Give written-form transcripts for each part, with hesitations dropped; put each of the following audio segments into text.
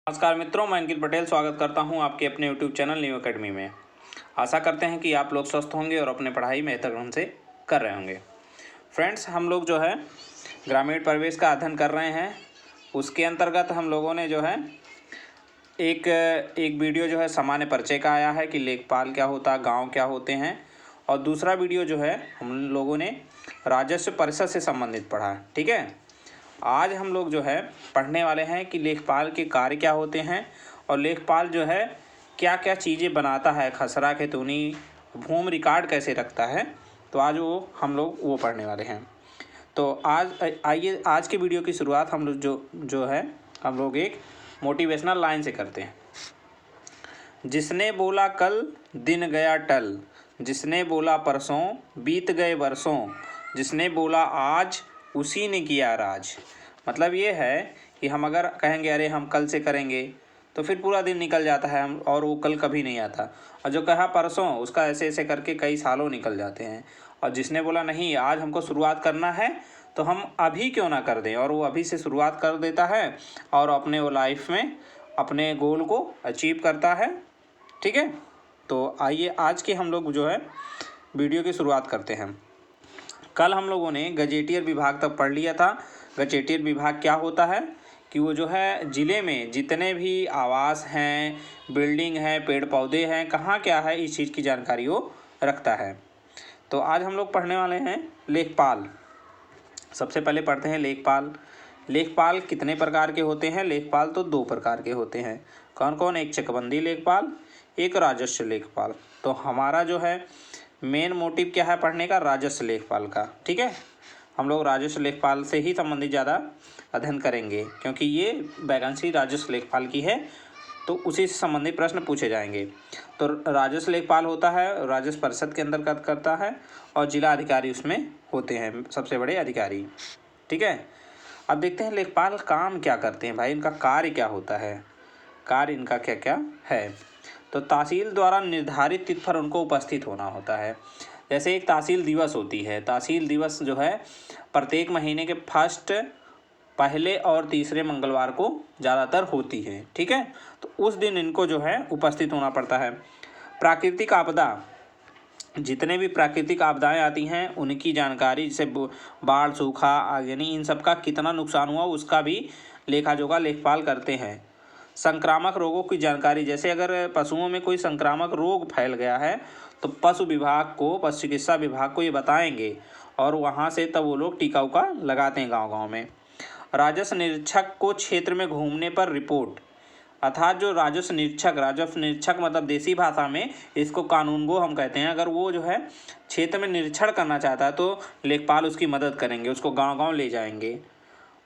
नमस्कार मित्रों, मैं अंकित पटेल स्वागत करता हूं आपके अपने YouTube चैनल न्यू एकेडमी में। आशा करते हैं कि आप लोग स्वस्थ होंगे और अपने पढ़ाई बेहतर ढंग से कर रहे होंगे। फ्रेंड्स, हम लोग जो है ग्रामीण परिवेश का अध्ययन कर रहे हैं। उसके अंतर्गत हम लोगों ने जो है एक वीडियो जो है सामान्य परिचय का आया है कि लेखपाल क्या होता है, गाँव क्या होते हैं, और दूसरा वीडियो जो है हम लोगों ने राजस्व परिषद से संबंधित पढ़ा है। ठीक है, आज हम लोग जो है पढ़ने वाले हैं कि लेखपाल के कार्य क्या होते हैं और लेखपाल जो है क्या क्या चीज़ें बनाता है, खसरा खतौनी, भूमि रिकॉर्ड कैसे रखता है। तो आज हम लोग वो पढ़ने वाले हैं। तो आइए आज के वीडियो की शुरुआत हम लोग जो है हम लोग एक मोटिवेशनल लाइन से करते हैं। जिसने बोला कल दिन गया टल, जिसने बोला परसों बीत गए वर्षों, जिसने बोला आज उसी ने किया राज। मतलब ये है कि हम अगर कहेंगे अरे हम कल से करेंगे तो फिर पूरा दिन निकल जाता है और वो कल कभी नहीं आता, और जो कहा परसों उसका ऐसे ऐसे करके कई सालों निकल जाते हैं। और जिसने बोला नहीं आज हमको शुरुआत करना है तो हम अभी क्यों ना कर दें, और वो अभी से शुरुआत कर देता है और अपने वो लाइफ में अपने गोल को अचीव करता है। ठीक है, तो आइए आज के हम लोग जो है वीडियो की शुरुआत करते हैं। कल हम लोगों ने गजेटियर विभाग तक पढ़ लिया था। गजेटियर विभाग क्या होता है कि वो जो है ज़िले में जितने भी आवास हैं, बिल्डिंग हैं, पेड़ पौधे हैं, कहाँ क्या है, इस चीज़ की जानकारी वो रखता है। तो आज हम लोग पढ़ने वाले हैं लेखपाल। सबसे पहले पढ़ते हैं लेखपाल। लेखपाल कितने प्रकार के होते हैं? लेखपाल तो दो प्रकार के होते हैं। कौन कौन? एक चकबंदी लेखपाल, एक राजस्व लेखपाल। तो हमारा जो है मेन मोटिव क्या है पढ़ने का? राजस्व लेखपाल का। ठीक है, हम लोग राजस्व लेखपाल से ही संबंधित ज़्यादा अध्ययन करेंगे क्योंकि ये वैकेंसी राजस्व लेखपाल की है, तो उसी से संबंधित प्रश्न पूछे जाएंगे। तो राजस्व लेखपाल होता है, राजस्व परिषद के अंतर्गत करता है और जिला अधिकारी उसमें होते हैं, सबसे बड़े अधिकारी। ठीक है, अब देखते हैं लेखपाल काम क्या करते हैं भाई, इनका कार्य क्या होता है, कार्य इनका क्या क्या है। तो तहसील द्वारा निर्धारित तिथि पर उनको उपस्थित होना होता है। जैसे एक तहसील दिवस होती है, तहसील दिवस जो है प्रत्येक महीने के फर्स्ट, पहले और तीसरे मंगलवार को ज़्यादातर होती है। ठीक है, तो उस दिन इनको जो है उपस्थित होना पड़ता है। प्राकृतिक आपदा, जितने भी प्राकृतिक आपदाएं आती हैं उनकी जानकारी, जैसे बाढ़, सूखा, यानी इन सब का कितना नुकसान हुआ उसका भी लेखा जोखा लेखपाल करते हैं। संक्रामक रोगों की जानकारी, जैसे अगर पशुओं में कोई संक्रामक रोग फैल गया है तो पशु विभाग को, पशु चिकित्सा विभाग को ये बताएंगे और वहाँ से तब वो लोग टीका उका लगाते हैं गांव-गांव में। राजस्व निरीक्षक को क्षेत्र में घूमने पर रिपोर्ट, अर्थात जो राजस्व निरीक्षक मतलब देसी भाषा में इसको कानूनगो हम कहते हैं। अगर वो जो है क्षेत्र में निरीक्षण करना चाहता है तो लेखपाल उसकी मदद करेंगे, उसको गांव-गांव ले जाएंगे।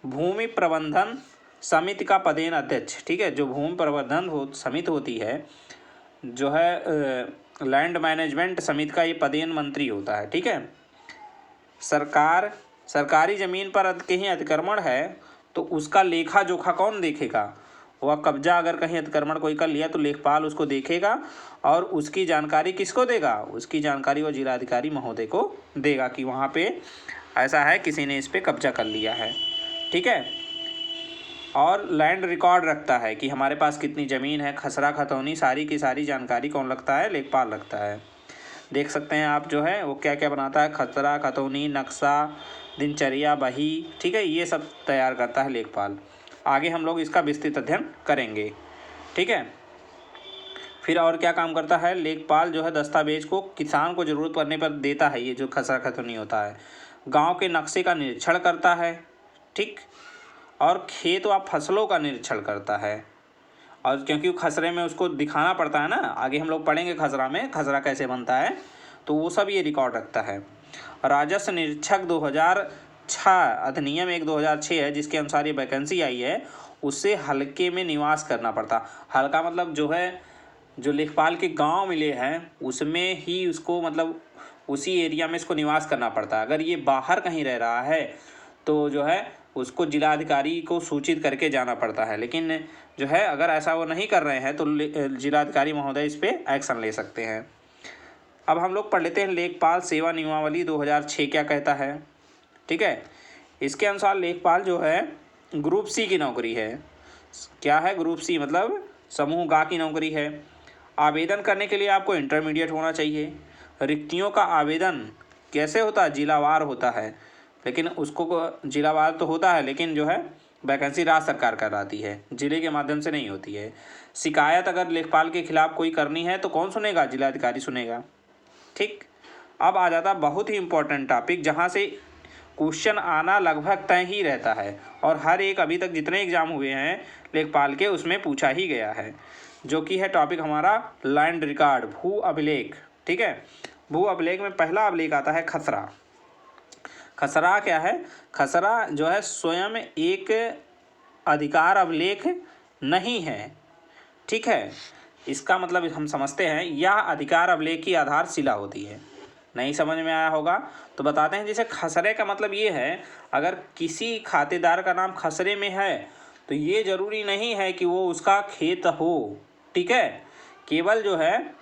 भूमि प्रबंधन समिति का पदेन अध्यक्ष, ठीक है, जो भूमि प्रबंधन समिति होती है, जो है लैंड मैनेजमेंट समिति का ये पदेन मंत्री होता है। ठीक है, सरकारी ज़मीन पर कहीं अतिक्रमण है तो उसका लेखा जोखा कौन देखेगा? वह कब्जा अगर कहीं अतिक्रमण कोई कर लिया तो लेखपाल उसको देखेगा और उसकी जानकारी किसको देगा? उसकी जानकारी वो जिलाधिकारी महोदय को देगा कि वहाँ पे ऐसा है, किसी ने इस पे कब्जा कर लिया है। ठीक है, और लैंड रिकॉर्ड रखता है कि हमारे पास कितनी ज़मीन है, खसरा खतौनी, सारी की सारी जानकारी कौन रखता है? लेखपाल रखता है। देख सकते हैं आप जो है वो क्या क्या बनाता है, खसरा खतौनी, नक्शा, दिनचर्या, बही। ठीक है, ये सब तैयार करता है लेखपाल। आगे हम लोग इसका विस्तृत अध्ययन करेंगे। ठीक है, फिर और क्या काम करता है लेखपाल? जो है दस्तावेज को किसान को ज़रूरत पड़ने पर देता है, ये जो खसरा खतौनी होता है। गाँव के नक्शे का निरीक्षण करता है। ठीक, और खेत व फसलों का निरीक्षण करता है, और क्योंकि खसरे में उसको दिखाना पड़ता है ना, आगे हम लोग पढ़ेंगे खसरा में खसरा कैसे बनता है, तो वो सब ये रिकॉर्ड रखता है। राजस्व निरीक्षक 2006 अधिनियम 1/2006 है, जिसके अनुसार ये वैकेंसी आई है, उससे हल्के में निवास करना पड़ता। हल्का मतलब जो है जो लेखपाल के गांव मिले हैं उसमें ही उसको, मतलब उसी एरिया में इसको निवास करना पड़ता है। अगर ये बाहर कहीं रह रहा है तो जो है उसको जिलाधिकारी को सूचित करके जाना पड़ता है, लेकिन जो है अगर ऐसा वो नहीं कर रहे हैं तो जिलाधिकारी महोदय इस पर एक्शन ले सकते हैं। अब हम लोग पढ़ लेते हैं लेखपाल सेवा नियमावली 2006 क्या कहता है। ठीक है, इसके अनुसार लेखपाल जो है ग्रुप सी की नौकरी है। क्या है? ग्रुप सी मतलब समूह गा की नौकरी है। आवेदन करने के लिए आपको इंटरमीडिएट होना चाहिए। रिक्तियों का आवेदन कैसे होता है? जिलावार होता है, लेकिन उसको जिलावार तो होता है, लेकिन जो है वैकेंसी राज्य सरकार कराती है, जिले के माध्यम से नहीं होती है। शिकायत अगर लेखपाल के खिलाफ कोई करनी है तो कौन सुनेगा? जिलाधिकारी सुनेगा। ठीक, अब आ जाता बहुत ही इंपॉर्टेंट टॉपिक, जहाँ से क्वेश्चन आना लगभग तय ही रहता है और हर एक अभी तक जितने एग्जाम हुए हैं लेखपाल के उसमें पूछा ही गया है, जो कि है टॉपिक हमारा लैंड रिकॉर्ड, भू अभिलेख। ठीक है, भू अभिलेख में पहला अभिलेख आता है खसरा। खसरा क्या है? खसरा जो है स्वयं एक अधिकार अभिलेख नहीं है। ठीक है, इसका मतलब हम समझते हैं यह अधिकार अभिलेख की आधारशिला होती है। नहीं समझ में आया होगा तो बताते हैं। जैसे खसरे का मतलब ये है, अगर किसी खातेदार का नाम खसरे में है तो ये जरूरी नहीं है कि वो उसका खेत हो। ठीक है, केवल जो है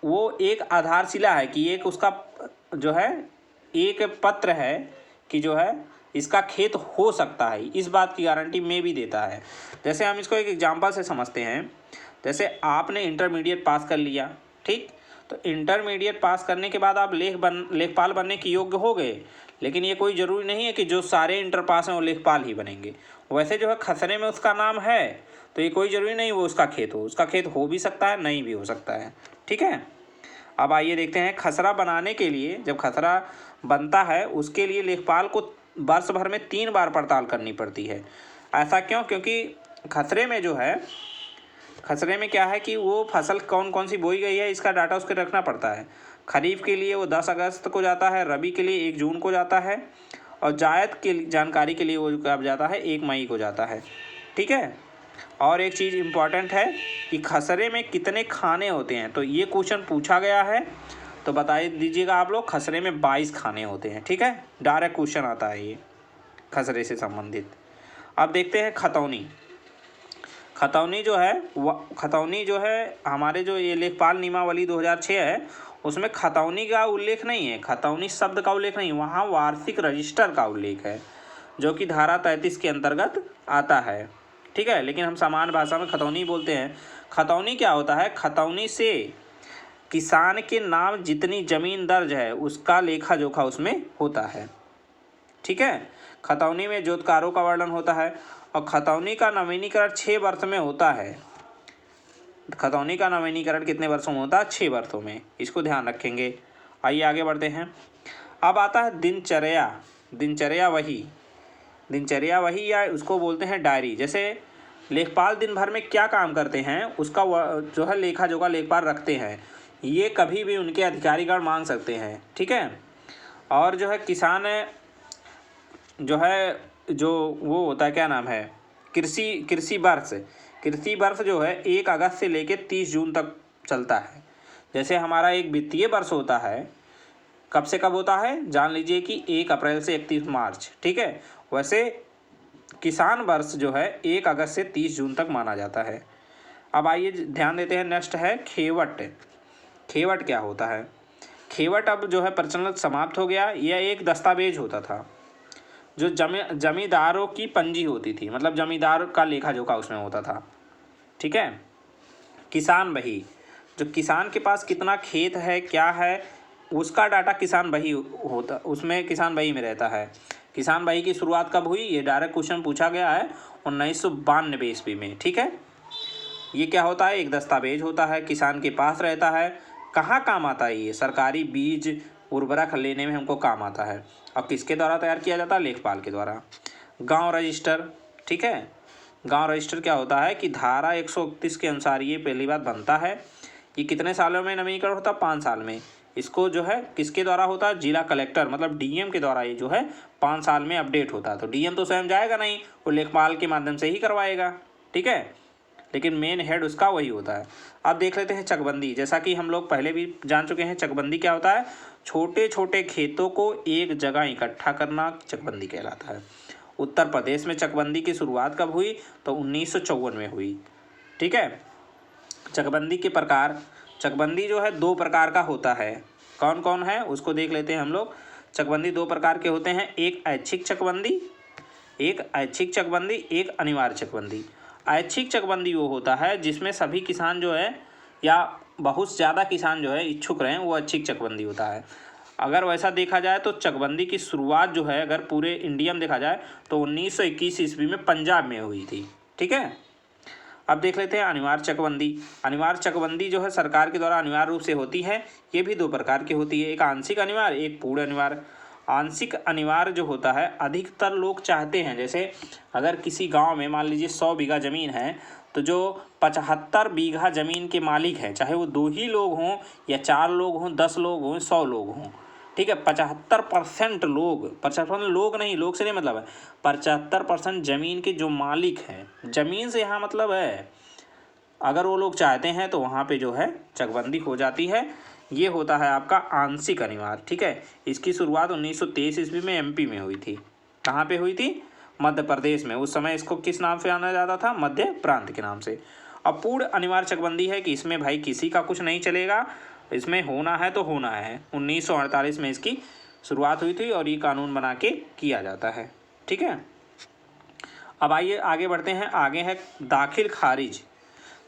वो एक आधारशिला है कि एक उसका जो है एक पत्र है कि जो है इसका खेत हो सकता है, इस बात की गारंटी में भी देता है। जैसे हम इसको एक एग्जांपल से समझते हैं। जैसे आपने इंटरमीडिएट पास कर लिया, ठीक, तो इंटरमीडिएट पास करने के बाद आप लेखपाल बनने के योग्य हो गए, लेकिन ये कोई ज़रूरी नहीं है कि जो सारे इंटर पास हैं वो लेखपाल ही बनेंगे। वैसे जो है खसरे में उसका नाम है तो ये कोई ज़रूरी नहीं वो उसका खेत हो, उसका खेत हो भी सकता है, नहीं भी हो सकता है। ठीक है, अब आइए देखते हैं खसरा बनाने के लिए, जब खसरा बनता है उसके लिए लेखपाल को वर्ष भर में 3 बार पड़ताल करनी पड़ती है। ऐसा क्यों? क्योंकि खसरे में जो है, खसरे में क्या है कि वो फसल कौन कौन सी बोई गई है इसका डाटा उसके रखना पड़ता है। खरीफ के लिए वो 10 अगस्त को जाता है, रबी के लिए 1 जून को जाता है और जायद की जानकारी के लिए वो कब जाता है? 1 मई को जाता है। ठीक है, और एक चीज़ इम्पॉर्टेंट है कि खसरे में कितने खाने होते हैं, तो ये क्वेश्चन पूछा गया है, तो बता दीजिएगा आप लोग। खसरे में 22 खाने होते हैं। ठीक है, डायरेक्ट क्वेश्चन आता है ये खसरे से संबंधित। अब देखते हैं खतौनी। खतौनी जो है हमारे जो ये लेखपाल नियमावली 2006 है उसमें खतौनी का उल्लेख नहीं है, खतौनी शब्द का उल्लेख नहीं, वहाँ वार्षिक रजिस्टर का उल्लेख है जो कि धारा 33 के अंतर्गत आता है। ठीक है, लेकिन हम सामान्य भाषा में खतौनी बोलते हैं। खतौनी क्या होता है? खतौनी से किसान के नाम जितनी जमीन दर्ज है उसका लेखा जोखा उसमें होता है। ठीक है, खतौनी में जोतकारों का वर्णन होता है और खतौनी का नवीनीकरण 6 वर्ष में होता है। खतौनी का नवीनीकरण कितने वर्षों में होता है? 6 वर्षों में, इसको ध्यान रखेंगे। आइए आगे बढ़ते हैं। अब आता है दिनचर्या। दिनचर्या वही या उसको बोलते हैं डायरी। जैसे लेखपाल दिन भर में क्या काम करते हैं उसका जो है लेखा जोखा लेखपाल रखते हैं, ये कभी भी उनके अधिकारीगण मांग सकते हैं। ठीक है, और जो है किसान जो है जो वो होता है, क्या नाम है, कृषि वर्ष जो है 1 अगस्त से लेकर 30 जून तक चलता है। जैसे हमारा एक वित्तीय वर्ष होता है, कब से कब होता है? जान लीजिए कि 1 अप्रैल से 31 मार्च। ठीक है, वैसे किसान वर्ष जो है 1 अगस्त से 30 जून तक माना जाता है। अब आइए ध्यान देते हैं, नेक्स्ट है खेवट। खेवट क्या होता है? खेवट अब जो है प्रचलन समाप्त हो गया। यह एक दस्तावेज होता था जो जमींदारों की पंजी होती थी, मतलब जमींदार का लेखा जोखा उसमें होता था। ठीक है, किसान बही, जो किसान के पास कितना खेत है क्या है उसका डाटा किसान बही होता, उसमें किसान बही में रहता है। किसान बही की शुरुआत कब हुई? ये डायरेक्ट क्वेश्चन पूछा गया है 1992 ईस्वी में। ठीक है, ये क्या होता है? एक दस्तावेज होता है, किसान के पास रहता है। कहाँ काम आता है ये? सरकारी बीज उर्वरक लेने में हमको काम आता है। और किसके द्वारा तैयार किया जाता है? लेखपाल के द्वारा। गांव रजिस्टर। ठीक है, गांव रजिस्टर क्या होता है कि धारा 131 के अनुसार ये पहली बात बनता है। ये कितने सालों में नवीनीकरण होता है? 5 साल में। इसको जो है किसके द्वारा होता है? जिला कलेक्टर मतलब डीएम के द्वारा ये जो है 5 साल में अपडेट होता है। तो डीएम तो स्वयं जाएगा नहीं, वो लेखपाल के माध्यम से ही करवाएगा। ठीक है, लेकिन मेन हेड उसका वही होता है। अब देख लेते हैं चकबंदी। जैसा कि हम लोग पहले भी जान चुके हैं, चकबंदी क्या होता है? छोटे छोटे खेतों को एक जगह इकट्ठा करना चकबंदी कहलाता है। उत्तर प्रदेश में चकबंदी की शुरुआत कब हुई? तो 1954 में हुई। ठीक है, चकबंदी के प्रकार। चकबंदी जो है 2 प्रकार का होता है। कौन कौन है उसको देख लेते हैं हम लोग। चकबंदी 2 प्रकार के होते हैं, एक ऐच्छिक चकबंदी, एक अनिवार्य चकबंदी। ऐच्छिक चकबंदी वो होता है जिसमें सभी किसान जो है या बहुत ज़्यादा किसान जो है इच्छुक रहें, वो ऐच्छिक चकबंदी होता है। अगर वैसा देखा जाए तो चकबंदी की शुरुआत जो है अगर पूरे इंडिया में देखा जाए तो 1921 ईस्वी में पंजाब में हुई थी। ठीक है, अब देख लेते हैं अनिवार्य चकबंदी। अनिवार्य चकबंदी जो है सरकार के द्वारा अनिवार्य रूप से होती है। ये भी दो प्रकार की होती है, एक आंशिक अनिवार्य, एक पूर्ण अनिवार्य। आंशिक अनिवार्य जो होता है अधिकतर लोग चाहते हैं, जैसे अगर किसी गांव में मान लीजिए 100 बीघा ज़मीन है तो जो 75 बीघा ज़मीन के मालिक हैं, चाहे वो 2 ही लोग हों या 4 लोग हों, 10 लोग हों, 100 लोग हों, ठीक है, 75% लोग, 75% लोग नहीं, लोग से नहीं मतलब है, 75% ज़मीन के जो मालिक हैं, ज़मीन से यहाँ मतलब है, अगर वो लोग चाहते हैं तो वहाँ पे जो है चकबंदी हो जाती है। ये होता है आपका आंशिक अनिवार्य। ठीक है, इसकी शुरुआत 1923 ईस्वी में एमपी में हुई थी। कहाँ पे हुई थी? मध्य प्रदेश में। उस समय इसको किस नाम से जाना जाता था? मध्य प्रांत के नाम से। अब पूर्ण अनिवार्य चकबंदी है कि इसमें भाई किसी का कुछ नहीं चलेगा, इसमें होना है तो होना है। 1948 में इसकी शुरुआत हुई थी और ये कानून बना के किया जाता है। ठीक है, अब आइए आगे बढ़ते हैं। आगे है दाखिल खारिज।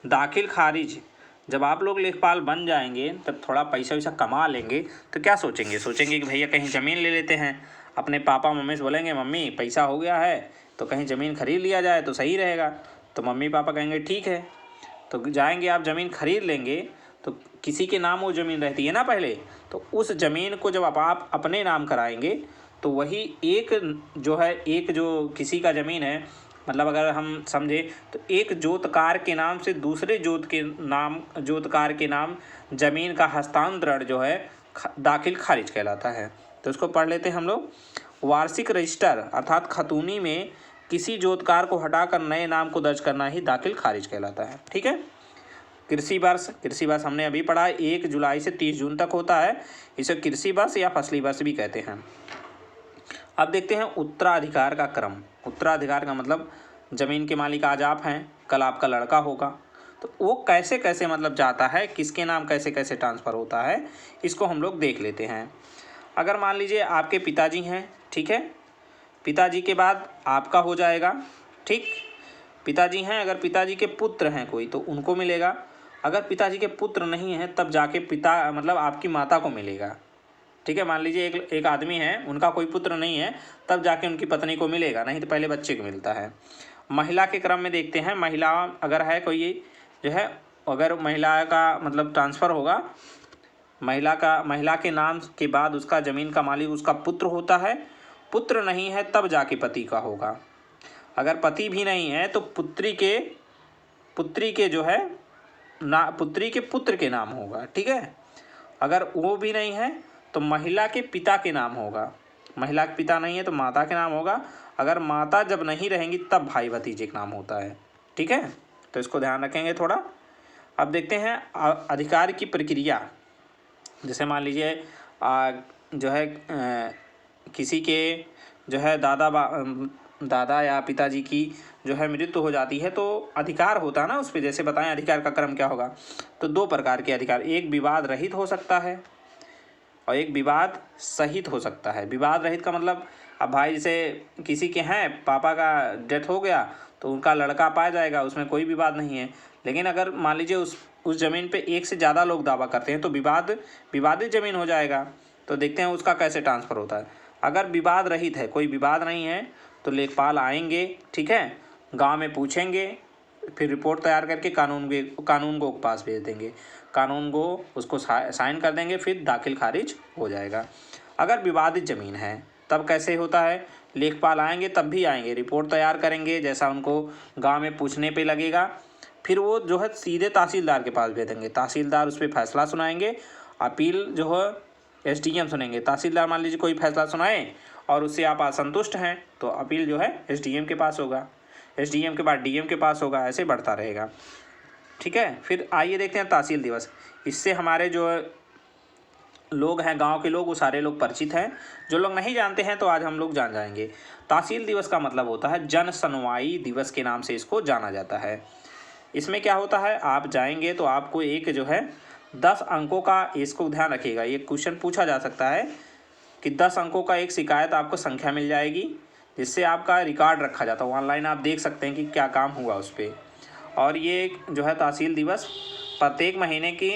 दाखिल खारिज, जब आप लोग लेखपाल बन जाएंगे तब थोड़ा पैसा वैसा कमा लेंगे तो क्या सोचेंगे? सोचेंगे कि भैया कहीं ज़मीन ले लेते हैं। अपने पापा मम्मी से बोलेंगे मम्मी पैसा हो गया है तो कहीं ज़मीन खरीद लिया जाए तो सही रहेगा। तो मम्मी पापा कहेंगे ठीक है, तो जाएंगे आप ज़मीन खरीद लेंगे। तो किसी के नाम वो ज़मीन रहती है ना पहले, तो उस ज़मीन को जब आप अपने नाम कराएंगे तो वही एक जो किसी का ज़मीन है, मतलब अगर हम समझे तो एक जोतकार के नाम से दूसरे जोतकार के नाम ज़मीन का हस्तांतरण जो है दाखिल खारिज कहलाता है। तो इसको पढ़ लेते हैं हम लोग। वार्षिक रजिस्टर अर्थात खतूनी में किसी जोतकार को हटाकर नए नाम को दर्ज करना ही दाखिल खारिज कहलाता है। ठीक है, कृषि वर्ष हमने अभी पढ़ा 1 जुलाई से 30 जून तक होता है। इसे कृषि वर्ष या फसली वर्ष भी कहते हैं। अब देखते हैं उत्तराधिकार का क्रम। उत्तराधिकार का मतलब ज़मीन के मालिक आज आप हैं, कल आपका लड़का होगा, तो वो कैसे कैसे मतलब जाता है, किसके नाम कैसे कैसे ट्रांसफ़र होता है, इसको हम लोग देख लेते हैं। अगर मान लीजिए आपके पिताजी हैं, ठीक है, पिताजी के बाद आपका हो जाएगा। ठीक, पिताजी हैं, अगर पिताजी के पुत्र हैं कोई तो उनको मिलेगा। अगर पिताजी के पुत्र नहीं हैं तब जाके पिता मतलब आपकी माता को मिलेगा। ठीक है, मान लीजिए एक आदमी है, उनका कोई पुत्र नहीं है, तब जाके उनकी पत्नी को मिलेगा, नहीं तो पहले बच्चे को मिलता है। महिला के क्रम में देखते हैं। महिला अगर है कोई जो है, अगर महिला का मतलब ट्रांसफ़र होगा, महिला के नाम के बाद उसका ज़मीन का मालिक उसका पुत्र होता है। पुत्र नहीं है तब जाके पति का होगा। अगर पति भी नहीं है तो पुत्री के जो है पुत्री के पुत्र के नाम होगा। ठीक है, अगर वो भी नहीं है तो महिला के पिता के नाम होगा। महिला के पिता नहीं है तो माता के नाम होगा। अगर माता जब नहीं रहेंगी तब भाई भतीजे का नाम होता है। ठीक है, तो इसको ध्यान रखेंगे थोड़ा। अब देखते हैं अधिकार की प्रक्रिया। जैसे मान लीजिए जो है किसी के जो है दादा या पिताजी की जो है मृत्यु हो जाती है तो अधिकार होता है ना उस पर। जैसे बताएं अधिकार का क्रम क्या होगा, तो 2 प्रकार के अधिकार, एक विवाद रहित हो सकता है और एक विवाद सहित हो सकता है। विवाद रहित का मतलब अब भाई जैसे किसी के हैं, पापा का डेथ हो गया तो उनका लड़का पाया जाएगा, उसमें कोई विवाद नहीं है। लेकिन अगर मान लीजिए उस ज़मीन पे एक से ज़्यादा लोग दावा करते हैं तो विवादित ज़मीन हो जाएगा। तो देखते हैं उसका कैसे ट्रांसफ़र होता है। अगर विवाद रहित है, कोई विवाद नहीं है, तो लेखपाल आएंगे, ठीक है, गांव में पूछेंगे, फिर रिपोर्ट तैयार करके कानून को पास भेज देंगे, कानून को उसको साइन कर देंगे, फिर दाखिल खारिज हो जाएगा। अगर विवादित ज़मीन है तब कैसे होता है? लेखपाल आएंगे, तब भी आएंगे, रिपोर्ट तैयार करेंगे जैसा उनको गांव में पूछने पे लगेगा, फिर वो जो है सीधे तहसीलदार के पास भेज देंगे। तहसीलदार उस पर फैसला सुनाएंगे। अपील जो है एसडीएम सुनेंगे। तहसीलदार मान लीजिए कोई फैसला सुनाए और उससे आप असंतुष्ट हैं तो अपील जो है एसडीएम के पास होगा, एसडीएम के बाद डीएम के पास होगा, ऐसे बढ़ता रहेगा। ठीक है, फिर आइए देखते हैं तहसील दिवस। इससे हमारे जो लोग हैं, गांव के लोग, वो सारे लोग परिचित हैं। जो लोग नहीं जानते हैं तो आज हम लोग जान जाएंगे। तहसील दिवस का मतलब होता है जन सुनवाई दिवस के नाम से इसको जाना जाता है। इसमें क्या होता है, आप जाएंगे तो आपको एक जो है 10 अंकों का, इसको ध्यान रखिएगा, ये क्वेश्चन पूछा जा सकता है कि 10 अंकों का एक शिकायत आपको संख्या मिल जाएगी, जिससे आपका रिकॉर्ड रखा जाता है। ऑनलाइन आप देख सकते हैं कि क्या काम हुआ उस पर। और ये जो है तहसील दिवस प्रत्येक महीने की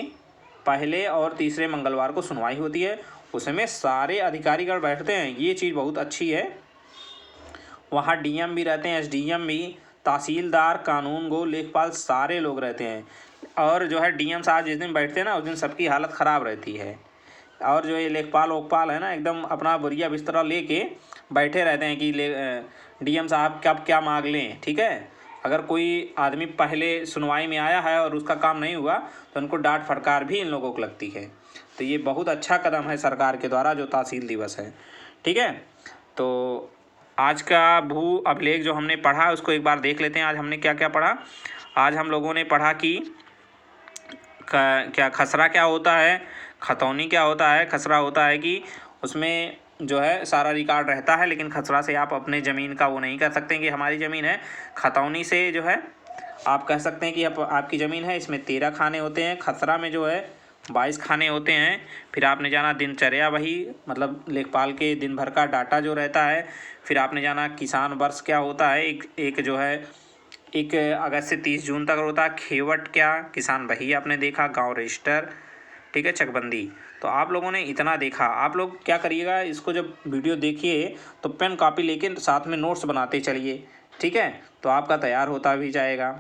पहले और तीसरे मंगलवार को सुनवाई होती है। उसमें सारे अधिकारीगण बैठते हैं, ये चीज़ बहुत अच्छी है। वहाँ डीएम भी रहते हैं, एसडीएम भी, तहसीलदार, कानूनगो, लेखपाल, सारे लोग रहते हैं। और जो है डीएम साहब जिस दिन बैठते हैं ना, उस दिन सबकी हालत ख़राब रहती है। और जो ये लेखपाल वोकपाल है ना, एकदम अपना बोरिया बिस्तरा लेके बैठे रहते हैं कि डीएम साहब कब क्या मांग लें। ठीक है, अगर कोई आदमी पहले सुनवाई में आया है और उसका काम नहीं हुआ तो उनको डांट फटकार भी इन लोगों को लगती है। तो ये बहुत अच्छा कदम है सरकार के द्वारा जो तहसील दिवस है। ठीक है, तो आज का भू अभिलेख जो हमने पढ़ा उसको एक बार देख लेते हैं। आज हमने क्या क्या पढ़ा। आज हम लोगों ने पढ़ा कि क्या खसरा क्या होता है, खतौनी क्या होता है। खसरा होता है कि उसमें जो है सारा रिकॉर्ड रहता है, लेकिन खसरा से आप अपने ज़मीन का वो नहीं कर सकते कि हमारी ज़मीन है। खतौनी से जो है आप कह सकते हैं कि आपकी ज़मीन है, इसमें 13 खाने होते हैं। खसरा में जो है 22 खाने होते हैं। फिर आपने जाना दिनचर्या, वही मतलब लेखपाल के दिन भर का डाटा जो रहता है। फिर आपने जाना किसान वर्ष क्या होता है, एक जो है 1 अगस्त से 30 जून तक होता है। खेवट क्या, किसान बही आपने देखा, गांव रजिस्टर, ठीक है, चकबंदी। तो आप लोगों ने इतना देखा। आप लोग क्या करिएगा, इसको जब वीडियो देखिए तो पेन कॉपी लेके साथ में नोट्स बनाते चलिए। ठीक है, तो आपका तैयार होता भी जाएगा।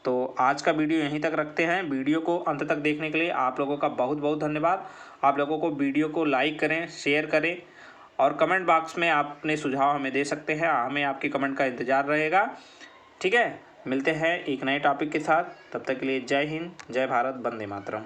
तो आज का वीडियो यहीं तक रखते हैं। वीडियो को अंत तक देखने के लिए आप लोगों का बहुत बहुत धन्यवाद। आप लोगों को वीडियो को लाइक करें, शेयर करें और कमेंट बॉक्स में आप अपने सुझाव हमें दे सकते हैं। हमें आपके कमेंट का इंतज़ार रहेगा। ठीक है, मिलते हैं एक नए टॉपिक के साथ। तब तक के लिए जय हिंद, जय भारत, वंदे मातरम।